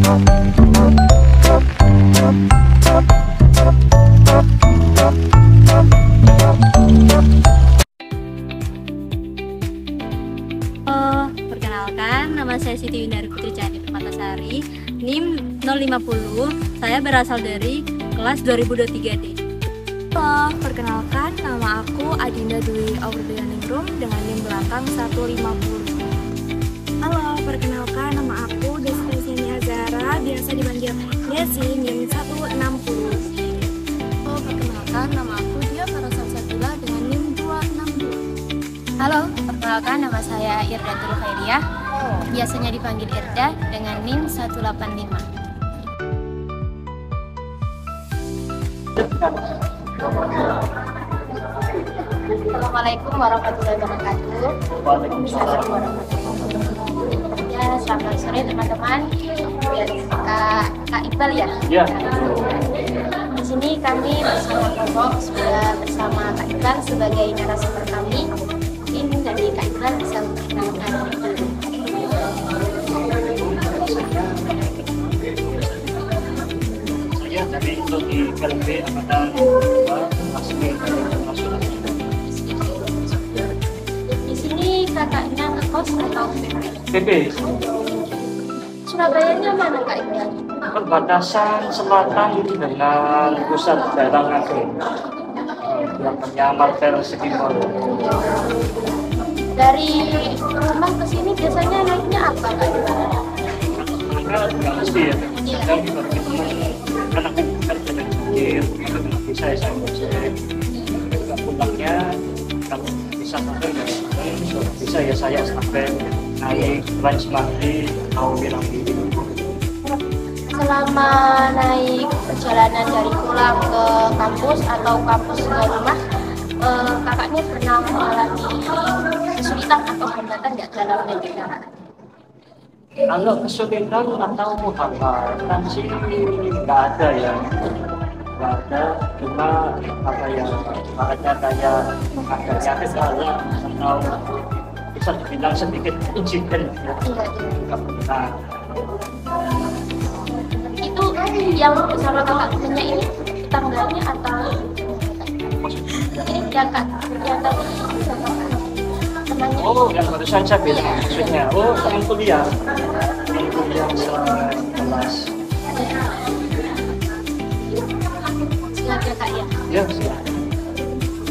Perkenalkan, nama saya Siti Windari Putri Cahaya Permatasari, NIM 050. Saya berasal dari kelas 2023D. Perkenalkan, nama aku Adinda Dwi Aurelianingrum dengan NIM belakang 150. Halo, perkenalkan nama aku Destiny Azara, biasa dipanggil Desi, NIM 160. Perkenalkan, nama aku Dia Farosabila dengan NIM 262. Halo, perkenalkan nama saya Irdatul Khairiyah, biasanya dipanggil Irda dengan NIM 185. Assalamualaikum warahmatullahi wabarakatuh. Waalaikumsalam warahmatullahi wabarakatuh. Ya, selamat sore teman-teman. Kak Iqbal ya? Ya. Di sini kami bersama kelompok sudah bersama Kak Iqbal sebagai narasumber kami. Mungkin dari Kak Iqbal bisa memperkenalkan. Saya dari di KLB Angkatan 2 Asmi Internasional. Di sini kakaknya ngekos atau PP Surabayanya mana Kak Iqbal? perbatasan selatan dengan pusat daerah Ngagel. Belakangnya Marvel Sekimol. Dari rumah ke sini biasanya naiknya apa Kak Iqbal? Nggak mesti ya. Kadang juga ketemu anak kan kecil, itu nggak bisa ya saya juga pulangnya kalau bisa sampai bisa ya saya sampai naik Transmart mau bilang diri. Selama naik perjalanan dari pulang ke kampus atau kampus ke rumah, kakaknya pernah mengalami kesulitan atau hambatan nggak dalam naik kendaraan? Kalau kesulitan atau hambatan sih nggak ada ya, nggak ada. Cuma apa ya, makanya kayak adanya kendala atau bisa dibilang sedikit insiden ya. Nggak pernah. Itu yang bersama kakak punya ini tanggalnya atau ini yang tadi temannya? Oh, yang barusan saya bilang maksudnya. Oh, teman kuliah selama kelas. Silakan Kak ya. Ya, silakan.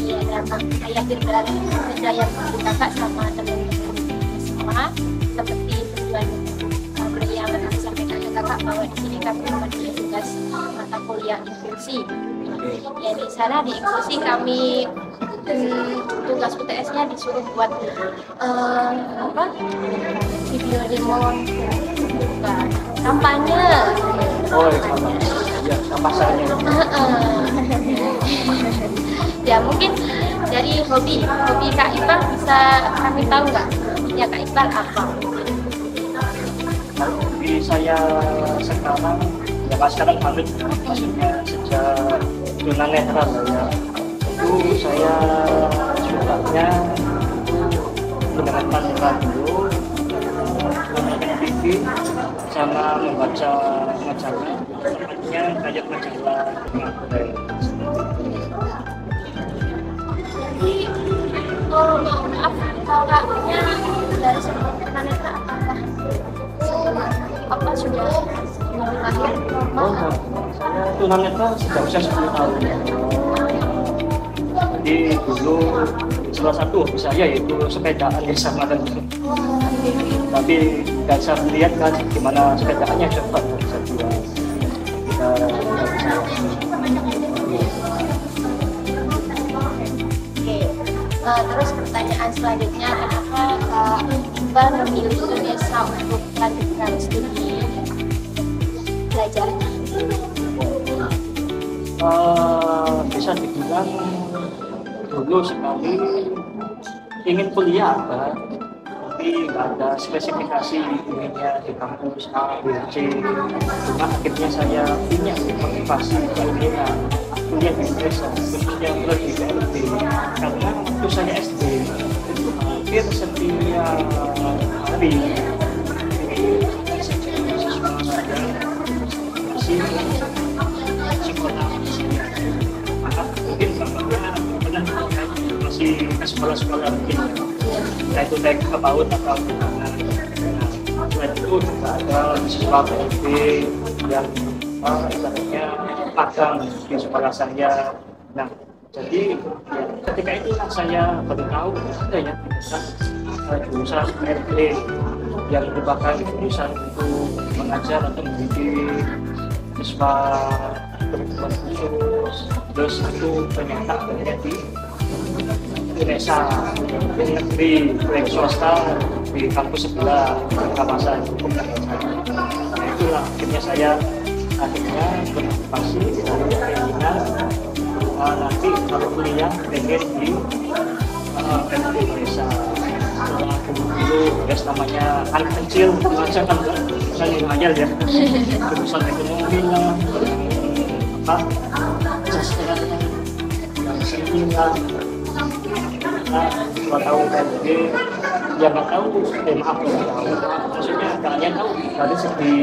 Iya, dan saya yakin berarti kerja yang kakak sama teman-teman semua seperti tujuan yang disampaikan ke kakak bahwa di sini kami mempunyai tugas mata kuliah inklusi. Ya di sana di inklusi kami tugas UTS-nya disuruh buat video demo kampanye. Oh, ya, sama saya. Ya mungkin dari hobi Kak Iqbal bisa kami tahu nggak? Ya Kak Iqbal apa? Kalau hobi saya sekarang, ya pas sekarang pamit, maksudnya sejak tunanetra ya. Itu saya sukanya mendengarkan radio, menonton TV, sama membaca majalah, tepatnya kayak majalah Marvel. Jadi maaf kakaknya dari sebelum tunanetra apa sudah lahir normal? Oh, saya tunanetra sejak usia 10 tahun. Jadi dulu salah satu hobi saya yaitu sepedaan ya sama teman. Tapi nggak bisa melihat kan gimana sepedaannya, coba bisa buat kita bisa. Terus pertanyaan selanjutnya, kenapa Kak Iqbal memilih Indonesia untuk melanjutkan studi belajarnya? Bisa dibilang dulu sekali ingin kuliah apa, tapi nggak ada spesifikasi inginnya di kampus A, B, C. Cuma akhirnya saya punya motivasi keinginan kuliah di Indonesia, khususnya di KLB. Karena waktu saya SD itu hampir setiap hari ini siswa saya masih sekolah mungkin bapaknya benar masih ke sekolah-sekolah mungkin naik ke PAUD atau gimana. Nah, selain itu juga ada siswa PLB yang ibaratnya magang di sekolah saya. Nah, jadi ya, ketika itulah saya baru tahu ada ya jurusan PLB yang merupakan jurusan untuk mengajar atau mendidik siswa berkebutuhan khusus. Terus itu ternyata adanya di UNESA, di negeri, proyek swasta di kampus sebelah kawasan hukum dan Nah, itulah akhirnya saya bermotivasi dari keinginan nanti kalau kuliah pengen di PLB UNESA. Setelah dulu ya namanya anak kecil macam kan saya ngayal ya jurusan ekonomi lah sastra yang seni lah nggak tahu PLB ya nggak tahu maaf nggak tahu maksudnya kalian tahu dari segi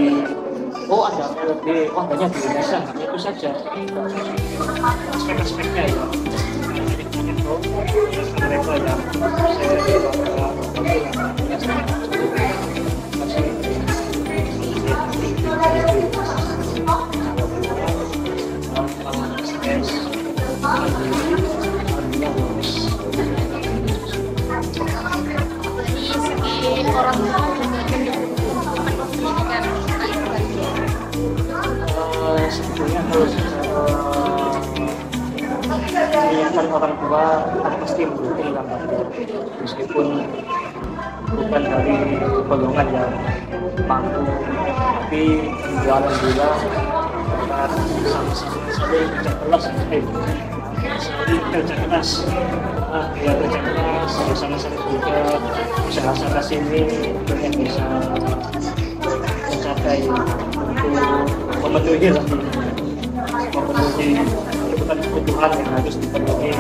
ada PLB adanya di Indonesia hanya itu saja aspek-aspeknya ya mereka yang orang tua pendidikan sebetulnya kalau niatan orang tua kan pasti mendukung lambatnya meskipun bukan dari golongan yang mampu tapi alhamdulillah sama-sama saling kerja keras saling kerja keras sama-sama juga usaha sana sini yang bisa mencapai untuk memenuhi itu kan kebutuhan yang harus dipenuhi.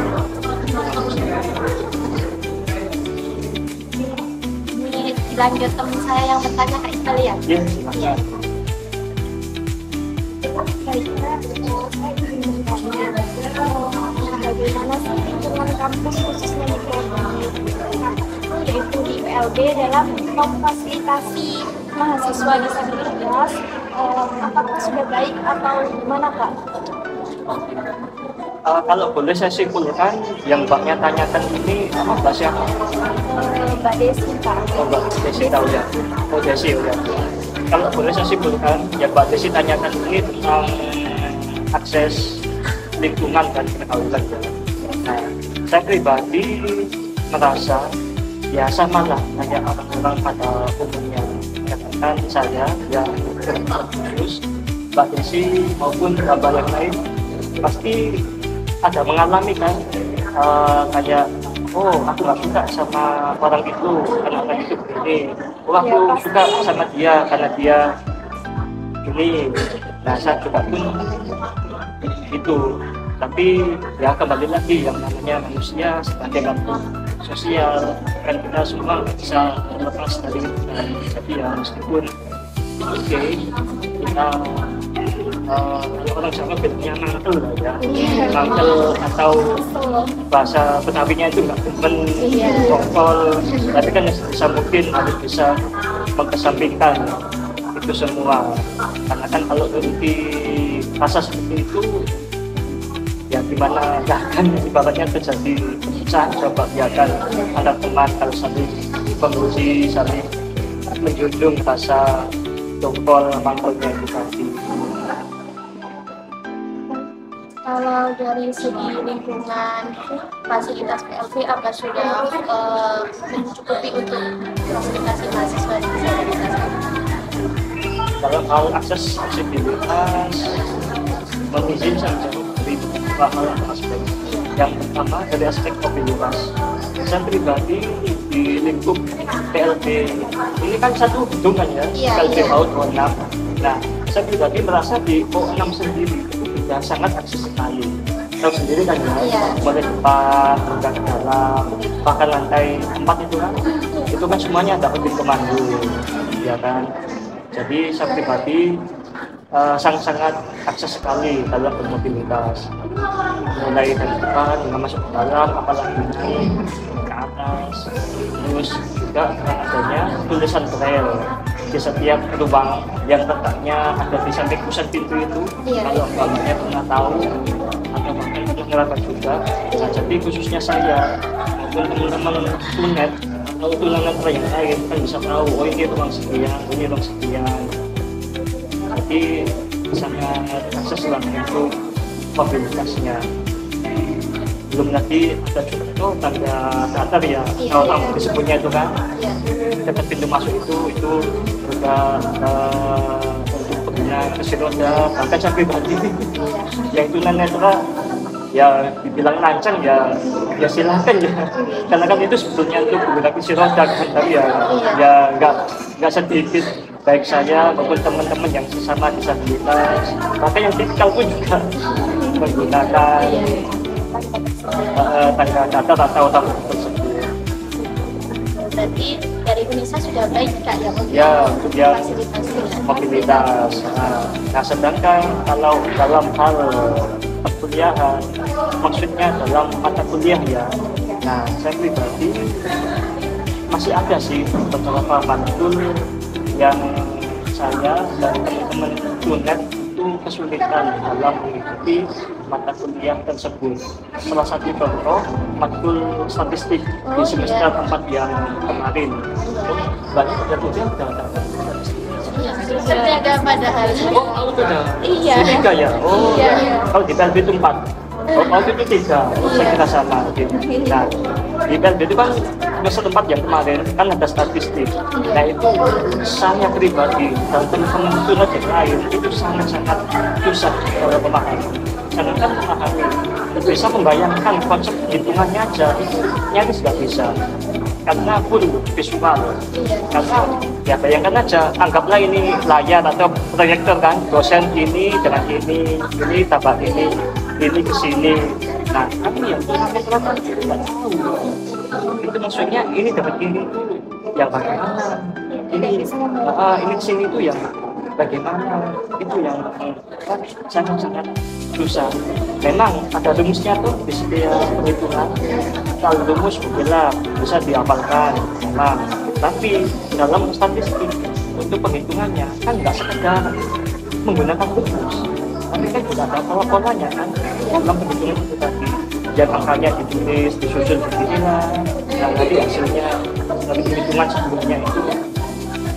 Ini dilanjut teman saya yang bertanya Kak Iqbal ya? Iya, silakan. Baiklah, saya ingin bertanya bagaimana sih lingkungan kampus khususnya di yaitu di PLB dalam memfasilitasi mahasiswa disabilitas, apakah sudah baik atau gimana Kak? Kalau boleh saya simpulkan, yang Mbaknya tanyakan ini apa Mbak siapa? Mbak Desi Kak. Oh Mbak Desi tahu ya? Oh Desi ya. Kalau boleh saya simpulkan, yang Mbak Desi tanyakan ini tentang akses lingkungan dan pergaulan. Nah, saya pribadi merasa ya sama lah hanya orang-orang pada umumnya. Katakan saya yang khusus, Mbak Desi maupun beberapa yang lain pasti ada mengalami kan kayak aku nggak suka sama orang itu karena orang itu begini, aku suka sama dia karena dia ini. Nah saya juga pun itu, tapi ya kembali lagi yang namanya manusia sebagai makhluk sosial kan kita semua bisa terlepas dari jadi ya meskipun oke, kita orang Jawa bilangnya mangkel lah ya, mangkel atau bahasa Betawinya itu nggak demen, bongkol, tapi kan bisa mungkin harus bisa mengesampingkan itu semua, karena kan kalau berhenti rasa seperti itu ya gimana kan ibaratnya terjadi perpecahan. Coba biarkan anak teman kalau saling memuji, saling menjunjung rasa dongkol mangkolnya itu tadi. Kalau dari segi lingkungan fasilitas PLB apa sudah mencukupi untuk fasilitasi mahasiswa disabilitas? Kalau akses aksesibilitas mengizinkan dari beberapa aspek. Yang pertama dari aspek mobilitas. Saya pribadi di lingkup PLB ini kan satu gedung kan ya, PLB PAUD O6. Nah, saya pribadi merasa di O6 sendiri ya sangat akses sekali. Tahu sendiri kan ya, mulai depan, hingga ke dalam, bahkan lantai 4 itu kan semuanya ada unit komando, ya kan. Jadi saya pribadi sangat-sangat akses sekali dalam bermobilitas, mulai dari depan hingga masuk ke dalam, apalagi naik ke atas. Terus juga dengan adanya tulisan braille di setiap lubang yang letaknya ada di samping pusat pintu itu. Kalau bapaknya pernah tahu atau bahkan pernah ngeraba juga, nah, jadi khususnya saya maupun teman-teman tunet atau tunanetra yang lain kan bisa tahu, oh ini ruang sekian, ini ruang sekian. Jadi sangat akses lah untuk mobilitasnya. Belum lagi ada juga tanda datar ya, kalau kamu disebutnya itu kan, dekat pintu masuk itu juga untuk pengguna kursi roda, bahkan sampai pribadi yang tunanetra ya dibilang lancang ya silahkan ya, karena kan itu sebetulnya untuk pengguna kursi roda kan, tapi ya nggak sedikit baik saya maupun teman-teman yang sesama disabilitas, bahkan yang tipikal pun juga menggunakan tanda datar atau tabung tersebut. Berarti dari UNISA sudah baik Kak ya untuk dia mobilitas. Nah, sedangkan kalau dalam hal perkuliahan, maksudnya dalam mata kuliah ya, nah saya pribadi masih ada sih beberapa matkul yang saya dan teman-teman tunet itu kesulitan dalam mengikuti mata kuliah tersebut. Salah satu contoh matkul statistik di semester 4 yang kemarin. Banyak ada tujuan seperti ada padahal. Oh, sudah. Iya. Tiga ya. Oh, Iya. kalau di PLB itu 4. Oh, itu 3. Saya kira sama. Nah, di PLB itu kan semester 4 yang kemarin kan ada statistik. Nah, itu saya pribadi dan teman-teman tunet yang lain itu sangat-sangat susah kalau memahami. Jangankan memahami, bisa membayangkan konsep hitungannya aja itu nyaris nggak bisa. Karena pun visual, karena ya bayangkan aja, anggaplah ini layar atau proyektor kan, dosen ini dengan ini tambah ini ke sini. Nah, kami yang tunanetra kan tidak tahu itu maksudnya ini dapat ini yang bagaimana, ini kesini itu yang bagaimana, itu yang sangat-sangat susah. Memang ada rumusnya tuh di setiap perhitungan. Kalau rumus bila bisa dihafalkan, memang. Tapi dalam statistik untuk penghitungannya kan nggak sekedar menggunakan rumus, tapi kan juga ada pola-polanya kan dalam penghitungan itu tadi. Yang angkanya ditulis, disusun beginilah, dan nanti hasilnya dari penghitungan sebelumnya itu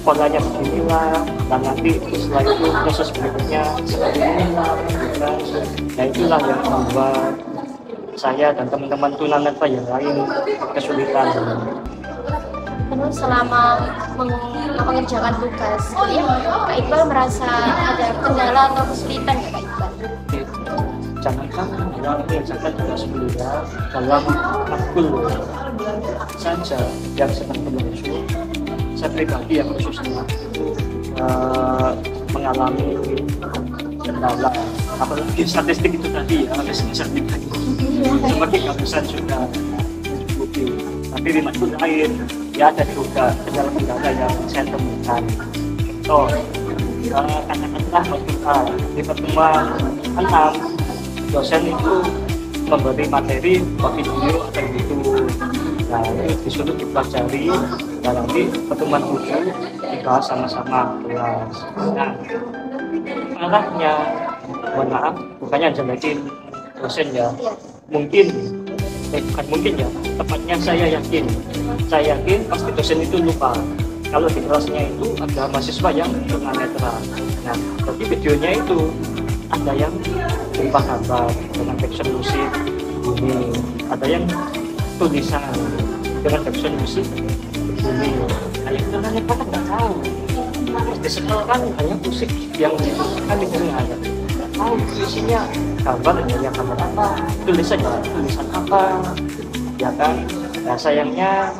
polanya beginilah, dan nanti setelah itu proses berikutnya seperti inilah. Nah, itulah yang membuat saya dan teman-teman tunanetra yang lain kesulitan. Terus selama mengerjakan tugas kuliah, Kak Iqbal merasa ada kendala atau kesulitan ya Kak Iqbal? Jangankan yang mengerjakan tugas kuliah dalam matkul saja yang sedang berlangsung, saya pribadi yang khususnya mengalami kendala, apalagi statistik itu tadi ya, habis statistik sebagai kehabisan sudah mencukupi. Tapi di matkul lain ya ada juga kendala-kendala yang saya temukan. So, katakanlah matkul A di pertemuan 6 dosen itu memberi materi bagi video atau itu. Nah, ini disuruh dipelajari dan nanti pertemuan 7 dibahas sama-sama kelas. Nah, arahnya, mohon maaf, bukannya jelekin dosen ya, bukan mungkin ya, tepatnya saya yakin pasti dosen itu lupa kalau di kelasnya itu ada mahasiswa yang tunanetra. Nah, tapi videonya itu ada yang berupa gambar dengan caption musik ini, ada yang tulisan dengan caption musik ini. Nah, yang tunanetra kan nggak tahu. Di sekolah kan hanya musik yang kan itu ada. Nggak tahu isinya gambar yang gambar apa, tulisan apa, ya kan. Nah, sayangnya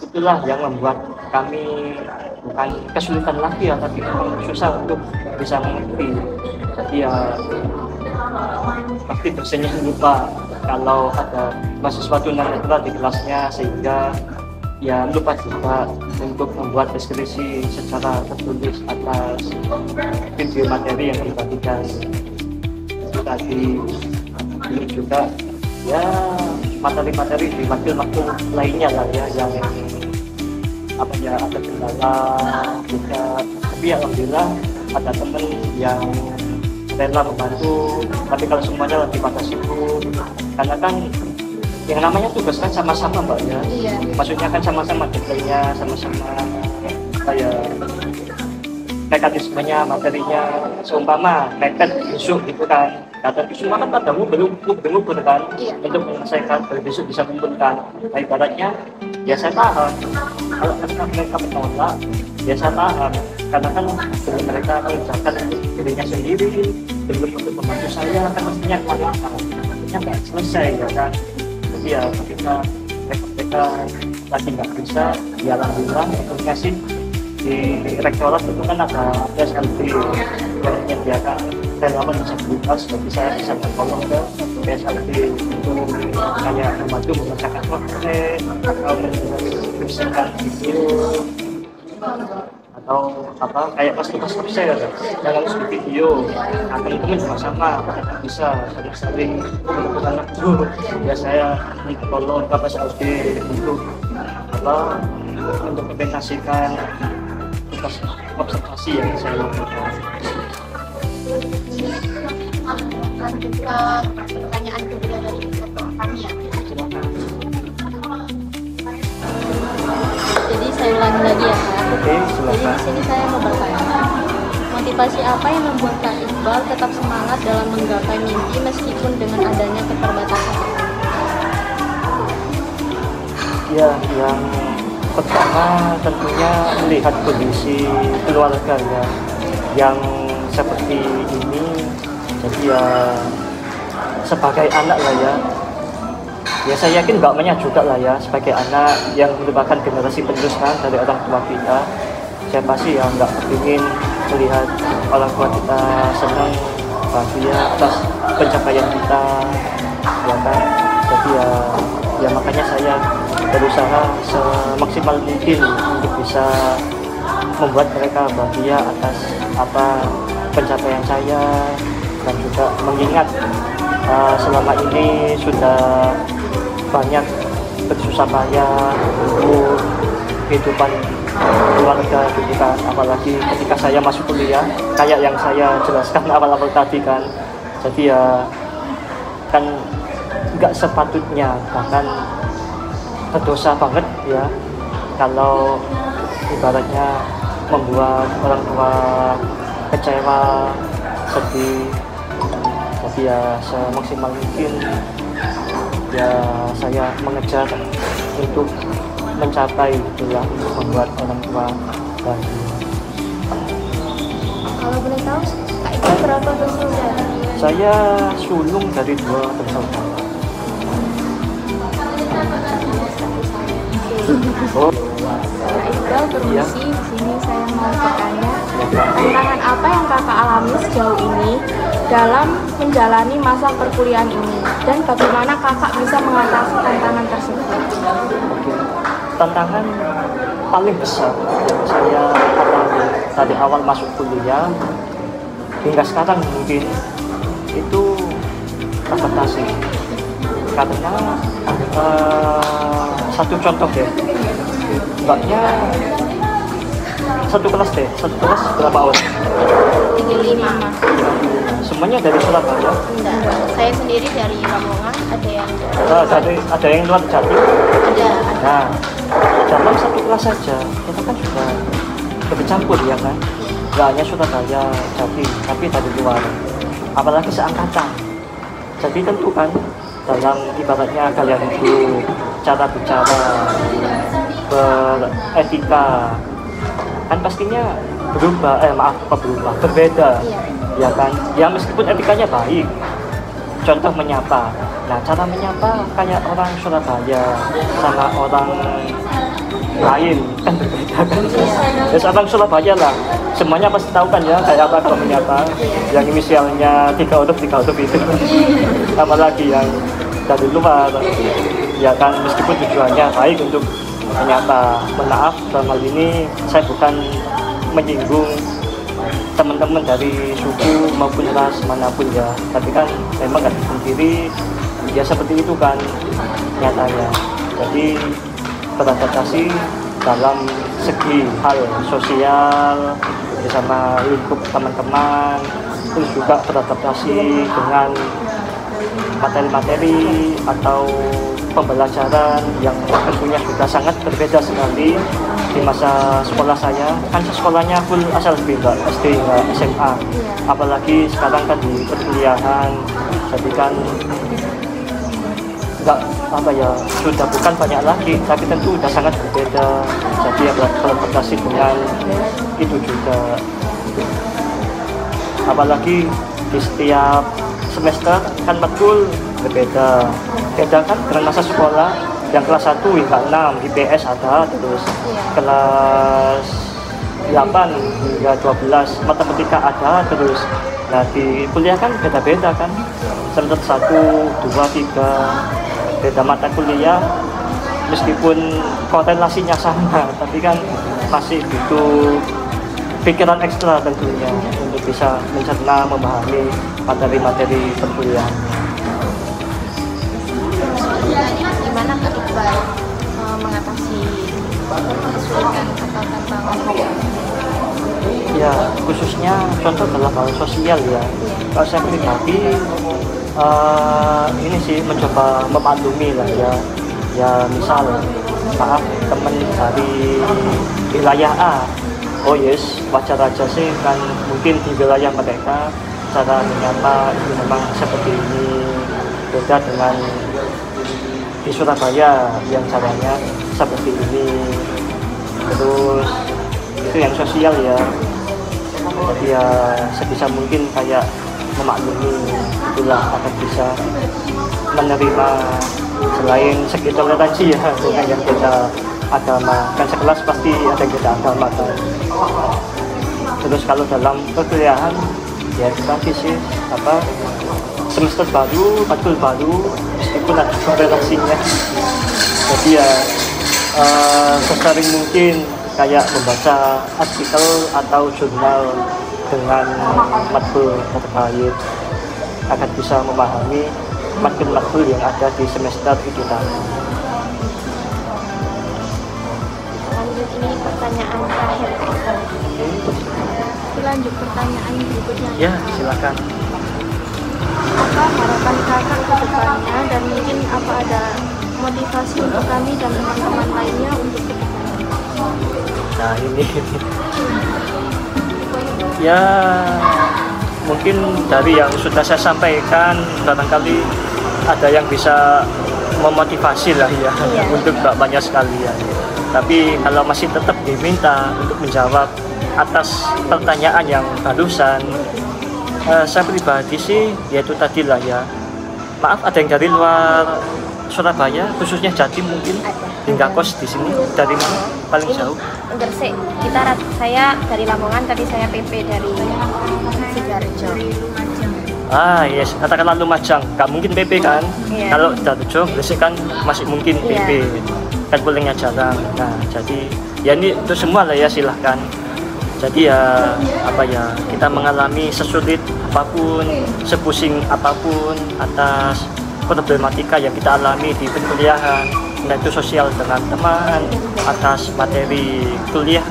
itulah yang membuat kami bukan kesulitan lagi ya, tapi memang susah untuk bisa mengerti. Jadi ya pasti dosennya lupa kalau ada mahasiswa tunanetra di kelasnya, sehingga ya lupa juga untuk membuat deskripsi secara tertulis atas video materi yang dibagikan tadi. Ini juga ya materi-materi di makil-makil lainnya lah ya yang apa ya ada kendala juga, tapi alhamdulillah ada temen yang rela membantu. Tapi kalau semuanya lagi pada sibuk, karena kan yang namanya tugas kan sama-sama mbak ya. Iya. Maksudnya kan sama-sama deadline-nya, sama-sama kayak mekanismenya, materinya. Seumpama mepet besok gitu kan, kata semua kan padamu belum kan Iya. untuk menyelesaikan besok bisa kumpulkan. Nah ibaratnya ya saya paham kalau mereka menolak, ya saya paham karena kan dengan mereka mengerjakan dirinya sendiri belum untuk membantu saya kan mestinya kemana-mana, mestinya nggak selesai ya kan. Jadi ya ketika mereka lagi nggak bisa, ya alhamdulillah komunikasi di rektorat itu kan ada PSLB yang menyediakan relawan disabilitas, jadi saya bisa bertolong ke PSLB untuk kayak membantu mengerjakan konten atau mendistribusikan video atau apa kayak pas saya yang harus di video. Nah teman-teman juga sama, bisa sering menentukan waktu ya saya minta tolong ke PSLB untuk apa untuk implementasikan tugas observasi yang saya lakukan. Lanjut ke pertanyaan kedua dari ketua kami ya. Jadi saya ulangi lagi ya Kak. Oke, Jadi silakan. di sini saya mau bertanya, motivasi apa yang membuat Kak Iqbal tetap semangat dalam menggapai mimpi meskipun dengan adanya keterbatasan? Ya, yang pertama tentunya melihat kondisi keluarga ya yang seperti ini. Jadi ya sebagai anak lah ya saya yakin mbak Manya juga lah ya, sebagai anak yang merupakan generasi penerus kan dari orang tua kita, siapa sih yang nggak ingin melihat orang tua kita senang bahagia atas pencapaian kita ya kan. Jadi ya makanya saya berusaha semaksimal mungkin untuk bisa membuat mereka bahagia atas apa pencapaian saya, dan juga mengingat selama ini sudah banyak bersusah payah untuk kehidupan keluarga gitu kan, apalagi ketika saya masuk kuliah kayak yang saya jelaskan awal-awal tadi kan. Jadi ya kan nggak sepatutnya, bahkan berdosa banget ya kalau ibaratnya membuat orang tua kecewa, sedih. Jadi ya semaksimal mungkin ya saya mengejar untuk mencapai itulah, membuat orang tua bahagia. Kalau boleh tahu Kak Iqbal berapa bersaudara? Saya sulung dari 2 bersaudara. Oh, Kak Iqbal permisi, di sini saya mau bertanya tantangan apa yang kakak alami sejauh ini dalam menjalani masa perkuliahan ini, dan bagaimana kakak bisa mengatasi tantangan tersebut? oke. Tantangan paling besar yang saya alami dari awal masuk kuliah hingga sekarang mungkin itu adaptasi. Karena satu contoh ya, mbaknya satu kelas berapa orang? 35. Semuanya dari Surabaya. Enggak, saya sendiri dari Lamongan, ada yang Ada yang luar Jatim. ada Nah, dalam satu kelas saja kita kan juga bercampur ya kan, nggak hanya Surabaya, Jatim, tapi dari luar, apalagi seangkatan. Jadi tentu kan dalam ibaratnya gaya hidup, cara bicara, beretika kan pastinya berbeda ya kan. Ya meskipun etikanya baik, contoh menyapa, nah cara menyapa kayak orang Surabaya sama orang lain kan berbeda kan. Ya orang Surabaya lah semuanya pasti tahu kan ya kayak apa kalau menyapa, yang inisialnya 3 huruf itu. Apalagi yang dari luar ya kan, meskipun tujuannya baik untuk ternyata maaf dalam hal ini saya bukan menyinggung teman-teman dari suku maupun ras manapun ya, tapi kan memang nggak dipungkiri ya seperti itu kan nyatanya. Jadi beradaptasi dalam segi hal sosial bersama lingkup teman-teman, terus juga beradaptasi dengan materi-materi atau pembelajaran yang tentunya sudah sangat berbeda sekali di masa sekolah saya. Kan sekolahnya full asal beda, SD hingga SMA, apalagi sekarang kan di perkuliahan, jadi kan nggak sudah bukan banyak lagi, tapi tentu sudah sangat berbeda. Jadi ya beradaptasi dengan itu juga, apalagi di setiap semester kan matkul berbeda kan dengan masa sekolah. Yang kelas 1 hingga 6 IPS ada, terus kelas 8 hingga 12 matematika ada terus. Nah di kuliah kan beda-beda kan, semester 1, 2, 3 beda mata kuliah, meskipun korelasinya sama tapi kan masih butuh pikiran ekstra tentunya untuk bisa mencerna, memahami materi-materi perkuliahan. Gimana Kak Iqbal mengatasi kesulitan atau tantangan? Ya khususnya contoh dalam hal sosial ya. Kalau saya pribadi ini sih mencoba memaklumi lah ya. Ya misal maaf teman dari wilayah A, oh yes wajar aja sih kan, mungkin di wilayah mereka cara menyapa itu memang seperti ini, beda dengan di Surabaya yang caranya seperti ini. Terus itu yang sosial ya, jadi ya sebisa mungkin kayak memaklumi, itulah akan bisa menerima selain segi toleransi ya dengan yang beda agama, kan sekelas pasti ada yang beda agama kan. Terus kalau dalam perkuliahan ya itu tadi sih semester baru, matkul baru, meskipun ada toleransinya. Jadi ya sesering mungkin kayak membaca artikel atau jurnal dengan matkul terkait akan bisa memahami matkul-matkul yang ada di semester itu tadi. Lanjut, ini pertanyaan terakhir. Lanjut pertanyaan berikutnya. Ya silakan. Apa harapan kakak ke depannya, dan mungkin apa ada motivasi untuk kami dan teman-teman lainnya untuk ke depannya? Nah ini ya mungkin dari yang sudah saya sampaikan barangkali ada yang bisa memotivasi lah ya untuk banyak sekalian. Tapi kalau masih tetap diminta untuk menjawab atas pertanyaan yang barusan, saya pribadi sih yaitu tadi lah ya, maaf ada yang dari luar Surabaya khususnya Jatim mungkin hingga kos di sini dari mana paling jauh? Gresik. Saya dari Lamongan, tadi saya PP dari Sidoarjo. Yes, katakanlah Lumajang, nggak mungkin PP kan? Iya. Kalau Sidoarjo, Gresik kan masih mungkin PP, kan pulangnya jarang. Nah, jadi ya ini itu semua lah ya, silahkan. Jadi ya kita mengalami sesulit apapun, sepusing apapun atas problematika yang kita alami di perkuliahan, nah itu sosial dengan teman, atas materi kuliah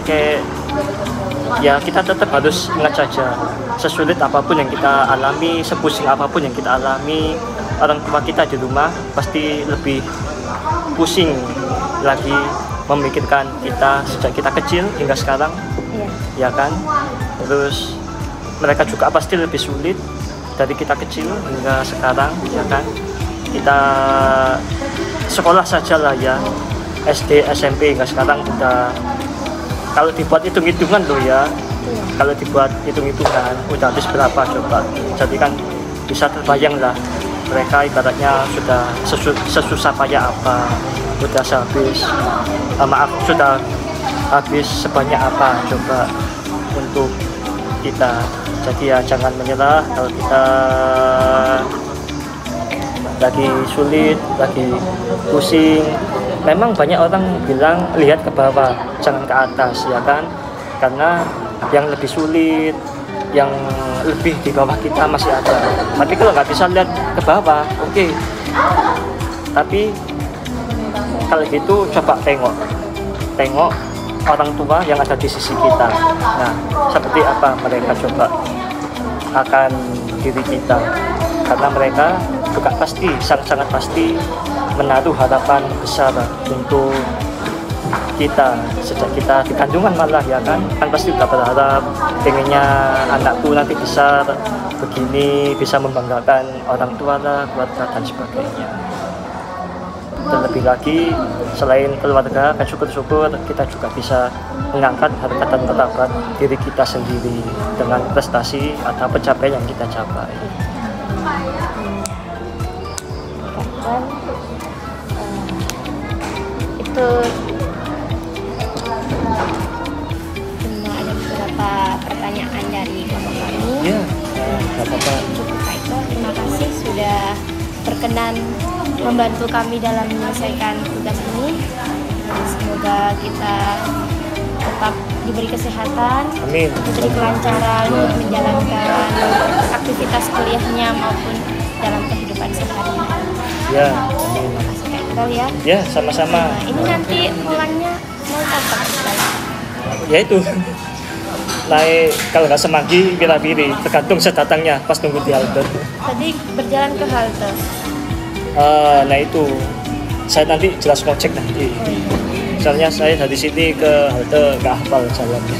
ya kita tetap harus ingat saja, sesulit apapun yang kita alami, sepusing apapun yang kita alami, orang tua kita di rumah pasti lebih pusing lagi memikirkan kita sejak kita kecil hingga sekarang, ya kan? Terus mereka juga pasti lebih sulit dari kita kecil hingga sekarang, ya kan? Kita sekolah saja lah ya, SD, SMP hingga sekarang udah, kalau dibuat hitung-hitungan loh ya, kalau dibuat hitung-hitungan udah habis berapa coba. Jadi kan bisa terbayang lah mereka ibaratnya sudah sesusah payah apa, sudah habis sebanyak apa coba untuk kita. Jadi ya jangan menyerah kalau kita lagi sulit, lagi pusing, memang banyak orang bilang lihat ke bawah, jangan ke atas, ya kan? Karena yang lebih sulit, yang lebih di bawah kita masih ada. Tapi kalau nggak bisa lihat ke bawah, oke. Tapi kalau gitu coba tengok orang tua yang ada di sisi kita. Nah, seperti apa mereka coba akan diri kita, karena mereka juga pasti sangat pasti menaruh harapan besar untuk kita sejak kita di kandungan malah, ya kan pasti kita berharap pengennya anakku nanti besar begini, bisa membanggakan orang tua lah, keluarga dan sebagainya. Terlebih lagi selain keluarga, kan syukur-syukur kita juga bisa mengangkat harkat dan martabat diri kita sendiri dengan prestasi atau pencapaian yang kita capai. Dan itu cuma ada beberapa pertanyaan dari bapak kami. Ya, nggak apa-apa. Cukup Kak Iqbal, terima kasih sudah berkenan membantu kami dalam menyelesaikan tugas ini. Semoga kita tetap diberi kesehatan, Amin. diberi kelancaran untuk menjalankan aktivitas kuliahnya maupun dalam kehidupan sehari-hari. Ya, amin. Terima kasih Kak Iqbal ya. Ya, sama-sama. Nah, ini nanti pulangnya mau kapan Iqbal? Ya itu. Naik kalau nggak Semanggi, Wirabiri, tergantung saya datangnya pas tunggu di halte. Tadi berjalan ke halte. Nah itu, saya nanti jelas ngecek nanti. Misalnya saya dari sini ke halte nggak hafal jalannya.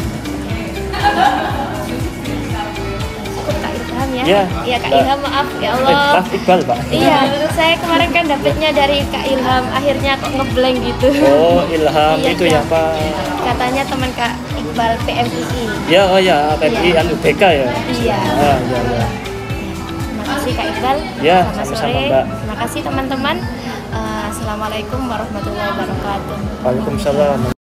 Cukup Kak Ilham ya. Ya, Iya Kak Mbak. Ilham, maaf ya Allah. Maaf Iqbal, Pak. Iya, saya kemarin kan dapetnya dari Kak Ilham, akhirnya kok ngeblank gitu. Oh, Ilham Iya, itu iya. ya, Pak. Katanya teman Kak Iqbal PMII. Ya, oh ya, PMI Iya. anu BK ya. Iya. Ah, ya, ya. Terima kasih Kak Iqbal. Ya, Selamat sama-sama, sore. Mbak. Terima kasih teman-teman. Assalamualaikum warahmatullahi wabarakatuh. Waalaikumsalam.